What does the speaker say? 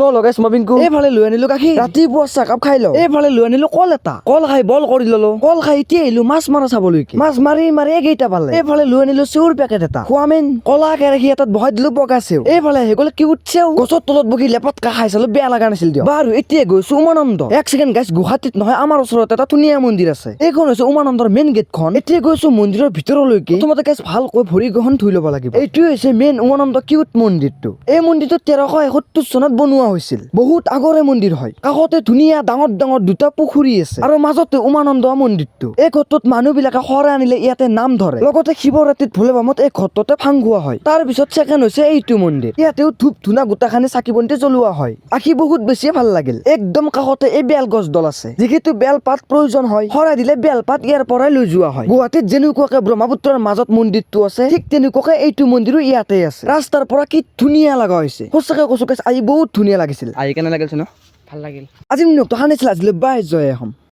তো লগাইছ মবিনকু এইফালে লৈ আনিলো গাখীৰ ৰাতিপুৱা চাহকাপ খাই লওঁ এইফালে লৈ আনিলো কল এটা কল খাই বল কৰি ললো কল খাই এতিয়া আহিলো মাছ মাৰা চাবলৈকে মাছ মাৰি একেইটা পালে এইফালে লৈ আনিলো চেউৰ পেকেট এটা খোৱামেন কলা কেৰাহী এটাত বহাই দিলো বগা চেউ এইফালে আহি গ'ল কিউট চেউ গছৰ তলত বহি লেপতকা খাই চালো বেয়া লগা নাছিল দিয়ক বাৰু এতিয়া গৈছো উমানন্দ এক ছেকেণ্ড গাইছ গুৱাহাটীত নহয় আমাৰ ওচৰত এটা ধুনীয়া মন্দিৰ আছে এইখন হৈছে উমানন্দৰ মেইন গেটখন এতিয়া গৈছো মন্দিৰৰ ভিতৰলৈকে প্ৰথমতে গাইছ ভালকৈ ভৰি গহন ধুই ল'ব লাগিব এইটোৱে হৈছে মেইন উমানন্দ কিউট মন্দিৰটো এই মন্দিৰটো 1371 চনত বনোৱা হৈছিল বহুত আগৰে মন্দিৰ হয় কাষতে ধুনীয়া ডাঙৰ ডাঙৰ দুটা পুখুৰী আছে আৰু মাজতে উমানন্দ মন্দিৰটো এই ঘৰটোত মানুহবিলাকে শৰাই আনিলে ইয়াতে নাম ধৰে লগতে শিৱৰাত্ৰিত ভোলে বামত এই ঘৰটোতে ভাং খোৱা হয় তাৰ পিছত ছেকেণ্ড হৈছে এইটো মন্দিৰ ইয়াতেও ধূপ ধূনা গোটাখানি চাকি বন্তি জ্বলোৱা হয় আখি বহুত বেছি ভাল লাগিল একদম কাষতে এই বেল গছডাল আছে যিহেতু বেল পাত প্ৰয়োজন হয় শৰাই দিলে বেল পাত ইয়াৰ পৰাই লৈ যোৱা হয় গুৱাহাটীত যেনেকুৱাকে ব্ৰহ্মপুত্ৰৰ মাজত মন্দিৰটো আছে ঠিক তেনেকুৱাকে এইটো মন্দিৰো ইয়াতে আছে ৰাস্তাৰ পৰা কি ধুনীয়া লগা হৈছে সঁচাকে কৈছো আহি বহুত ধুনীয়া লাগিছিল আহি কেনে লাগিছিল ন ভাল লাগিল আজি নিয়মটো সানিছিল আজিলৈ বাই জয় আহোম